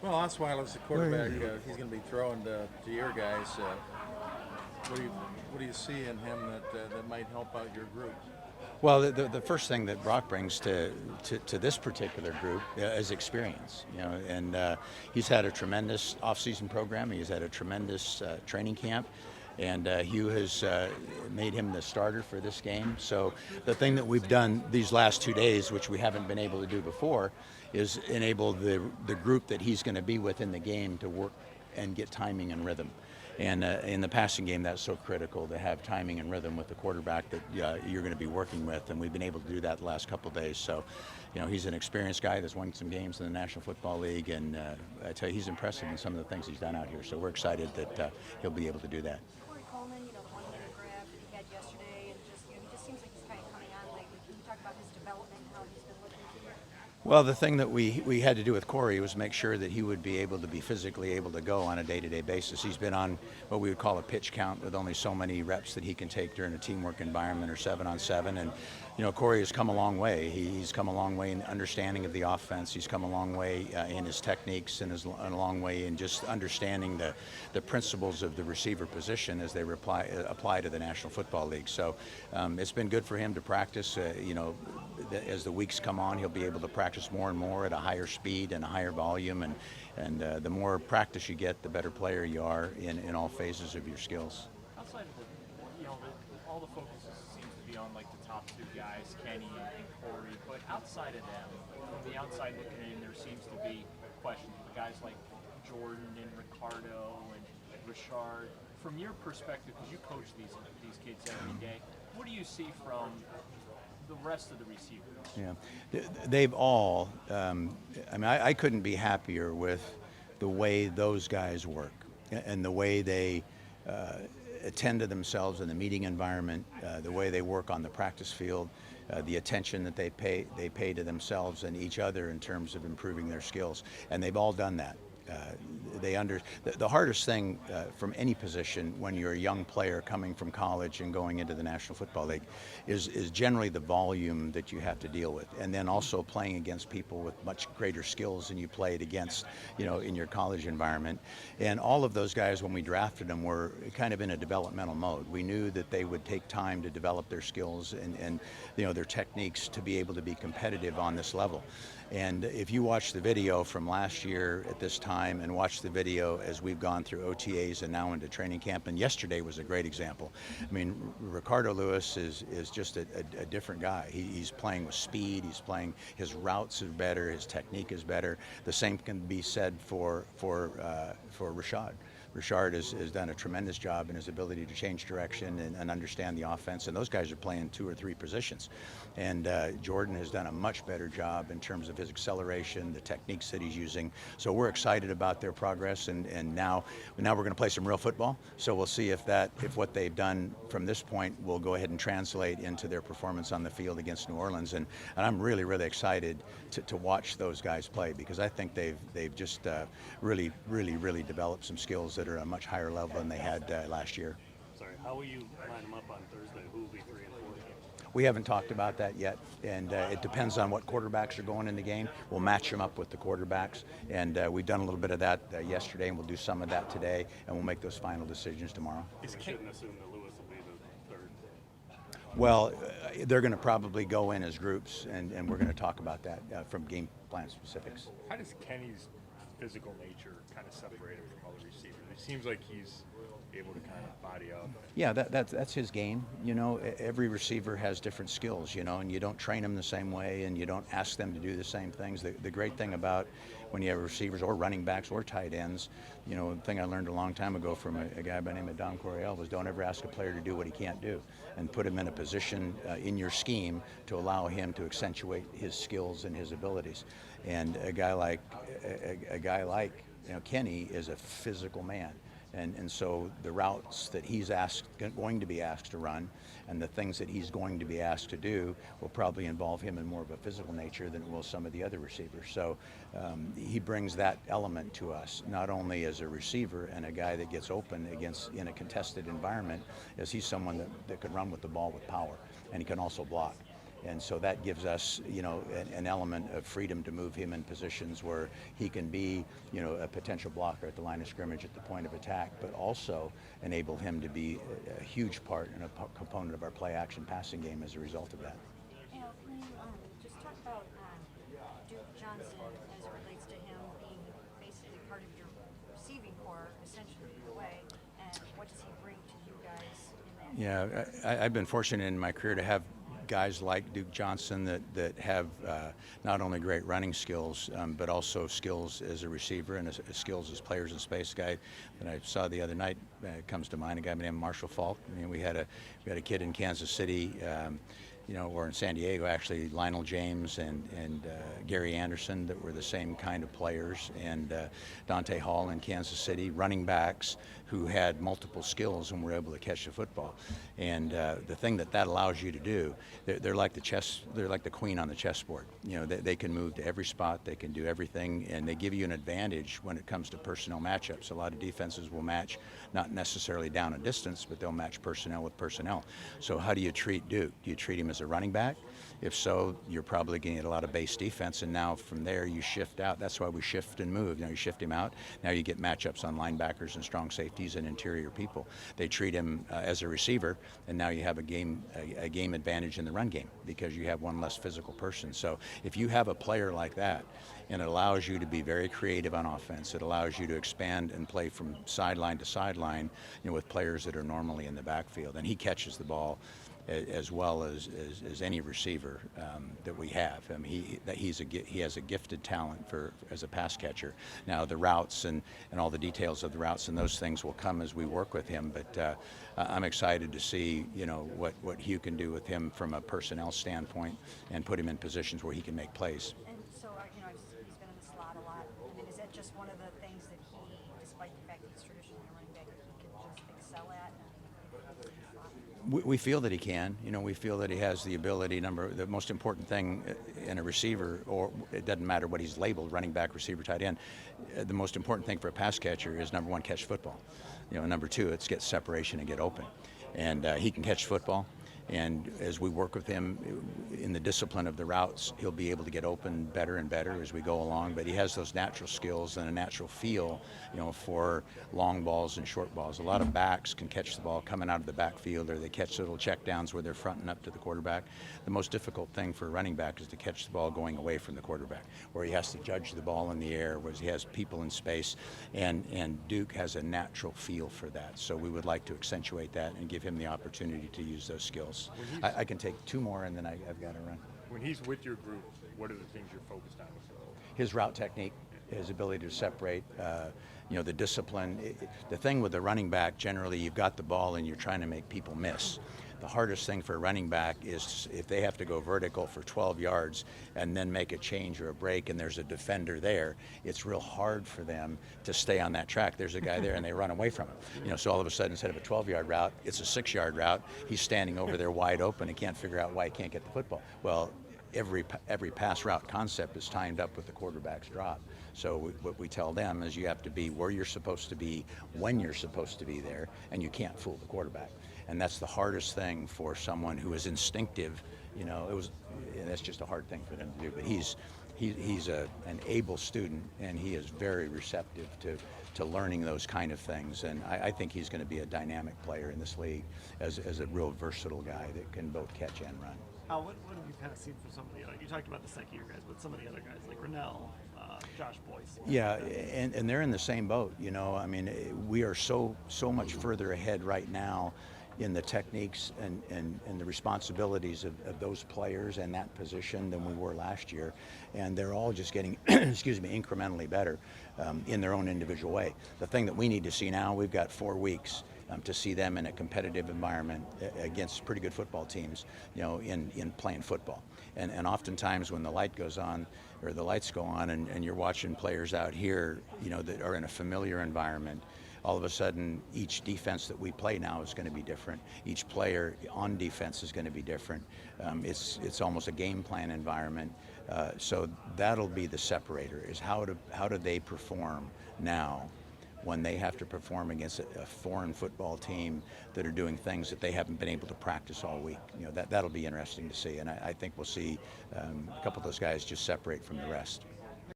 Well, Osweiler is the quarterback. He's going to be throwing to your guys. What do you see in him that might help out your group? Well, the first thing that Brock brings to this particular group is experience, and he's had a tremendous off-season program. He's had a tremendous training camp, and Hugh has made him the starter for this game. So the thing that we've done these last 2 days, which we haven't been able to do before, is enable the group that he's going to be with in the game to work and get timing and rhythm. And in the passing game, that's so critical to have timing and rhythm with the quarterback that you're going to be working with. And we've been able to do that the last couple of days. So, he's an experienced guy that's won some games in the National Football League. And I tell you, he's impressive in some of the things he's done out here. So we're excited that he'll be able to do that. Corey Coleman, the one-hitter grab that he had yesterday, and he just seems like he's kind of coming on lately. Can you talk about his development, how he's been looking? Well, the thing that we had to do with Corey was make sure that he would be able to be physically able to go on a day-to-day basis. He's been on what we would call a pitch count with only so many reps that he can take during a teamwork environment or 7-on-7. And, Corey has come a long way. He's come a long way in understanding of the offense. He's come a long way in his techniques and a long way in just understanding the principles of the receiver position as they apply to the National Football League. So it's been good for him to practice. As the weeks come on, he'll be able to practice more and more at a higher speed and a higher volume, and the more practice you get, the better player you are in all phases of your skills. Outside of all the focus seems to be on like the top two guys, Kenny and Corey, but outside of them, from the outside looking in, there seems to be questions with guys like Jordan and Ricardo and Richard. From your perspective, because you coach these kids every day, what do you see from the rest of the receivers? Yeah, they've all. I couldn't be happier with the way those guys work and the way they attend to themselves in the meeting environment, the way they work on the practice field, the attention that they pay to themselves and each other in terms of improving their skills, and they've all done that. The hardest thing from any position when you're a young player coming from college and going into the National Football League is generally the volume that you have to deal with, and then also playing against people with much greater skills than you played against, in your college environment. And all of those guys, when we drafted them, were kind of in a developmental mode. We knew that they would take time to develop their skills and their techniques to be able to be competitive on this level. And if you watch the video from last year at this time and watch the video as we've gone through OTAs and now into training camp, and yesterday was a great example. I mean, Ricardo Lewis is just a different guy. He's playing with speed. He's playing, his routes are better. His technique is better. The same can be said for Rashad. Richard has done a tremendous job in his ability to change direction and understand the offense, and those guys are playing 2 or 3 positions. And Jordan has done a much better job in terms of his acceleration, the techniques that he's using. So we're excited about their progress, and now we're going to play some real football. So we'll see if what they've done from this point will go ahead and translate into their performance on the field against New Orleans. And I'm really, really excited to watch those guys play, because I think they've just really, really, really developed some skills that are a much higher level than they had last year. Sorry, how will you line them up on Thursday? Who will be 3 and 4? We haven't talked about that yet, and it depends on what quarterbacks are going in the game. We'll match them up with the quarterbacks, and we've done a little bit of that yesterday, and we'll do some of that today, and we'll make those final decisions tomorrow. We shouldn't assume that Lewis will be the third. Well, they're going to probably go in as groups, and we're going to talk about that from game plan specifics. How does Kenny's physical nature kind of separate him from other receivers? It seems like he's able to kind of body up. Yeah, that's his game. Every receiver has different skills, and you don't train them the same way, and you don't ask them to do the same things. The great thing about when you have receivers or running backs or tight ends, the thing I learned a long time ago from a guy by the name of Don Coryell was don't ever ask a player to do what he can't do, and put him in a position in your scheme to allow him to accentuate his skills and his abilities. And a guy like Kenny is a physical man. And so the routes that he's going to be asked to run and the things that he's going to be asked to do will probably involve him in more of a physical nature than it will some of the other receivers. So he brings that element to us, not only as a receiver and a guy that gets open in a contested environment, as he's someone that can run with the ball with power, and he can also block. And so that gives us, an element of freedom to move him in positions where he can be, a potential blocker at the line of scrimmage at the point of attack, but also enable him to be a huge part and a component of our play action passing game as a result of that. Al, can you just talk about Duke Johnson as it relates to him being basically part of your receiving core, essentially, in a way, and what does he bring to you guys in that? Yeah, I've been fortunate in my career to have guys like Duke Johnson that have not only great running skills, but also skills as a receiver and skills as players in space. A guy that I saw the other night comes to mind, a guy named Marshall Falk. I mean, we had a kid in Kansas City, or in San Diego, actually, Lionel James and Gary Anderson, that were the same kind of players, and Dante Hall in Kansas City, running backs who had multiple skills and were able to catch the football. And the thing that allows you to do, they're like the queen on the chessboard. They can move to every spot, they can do everything, and they give you an advantage when it comes to personnel matchups. A lot of defenses will match, not necessarily down a distance, but they'll match personnel with personnel. So how do you treat Duke? Do you treat him as a running back? If so, you're probably going to get a lot of base defense, and now from there you shift out. That's why we shift and move. You shift him out. Now you get matchups on linebackers and strong safeties and interior people. They treat him as a receiver, and now you have a game advantage in the run game because you have one less physical person. So if you have a player like that, and it allows you to be very creative on offense, it allows you to expand and play from sideline to sideline, with players that are normally in the backfield, and he catches the ball as well as any receiver that we have. I mean, he has a gifted talent as a pass catcher. Now the routes and all the details of the routes and those things will come as we work with him. But I'm excited to see what Hugh can do with him from a personnel standpoint and put him in positions where he can make plays. And so, he's been in the slot a lot. I mean, is that just one of the things that he, despite the fact that he's traditionally a running back, that he can just excel at? We feel that he can. We feel that he has the ability. The most important thing in a receiver, or it doesn't matter what he's labeled, running back, receiver, tight end, the most important thing for a pass catcher is, number one, catch football. Number two, it's get separation and get open. And he can catch football. And as we work with him in the discipline of the routes, he'll be able to get open better and better as we go along. But he has those natural skills and a natural feel, for long balls and short balls. A lot of backs can catch the ball coming out of the backfield, or they catch little check downs where they're fronting up to the quarterback. The most difficult thing for a running back is to catch the ball going away from the quarterback, where he has to judge the ball in the air, where he has people in space. And Duke has a natural feel for that. So we would like to accentuate that and give him the opportunity to use those skills. I can take two more, and then I've got to run. When he's with your group, what are the things you're focused on with him? His route technique, his ability to separate, the discipline. The thing with the running back, generally, you've got the ball and you're trying to make people miss. The hardest thing for a running back is if they have to go vertical for 12 yards and then make a change or a break and there's a defender there, it's real hard for them to stay on that track. There's a guy there and they run away from him. So all of a sudden, instead of a 12-yard route, it's a 6-yard route. He's standing over there wide open and can't figure out why he can't get the football. Well, every pass route concept is timed up with the quarterback's drop. So what we tell them is you have to be where you're supposed to be when you're supposed to be there, and you can't fool the quarterback. And that's the hardest thing for someone who is instinctive. That's just a hard thing for them to do. But he's an able student, and he is very receptive to learning those kind of things. And I think he's going to be a dynamic player in this league as a real versatile guy that can both catch and run. Al, what have you kind of seen from some of the you talked about the second-year guys, but some of the other guys like Rennell, Josh Boyce? Yeah, and they're in the same boat. I mean, we are so much further ahead right now in the techniques and the responsibilities of those players and that position than we were last year. And they're all just getting, incrementally better in their own individual way. The thing that we need to see now, we've got 4 weeks to see them in a competitive environment against pretty good football teams, in playing football. And oftentimes when the light goes on, or the lights go on, and you're watching players out here, that are in a familiar environment, all of a sudden, each defense that we play now is going to be different. Each player on defense is going to be different. It's almost a game plan environment. So that'll be the separator, is how do they perform now when they have to perform against a foreign football team that are doing things that they haven't been able to practice all week. That'll be interesting to see, and I think we'll see a couple of those guys just separate from the rest.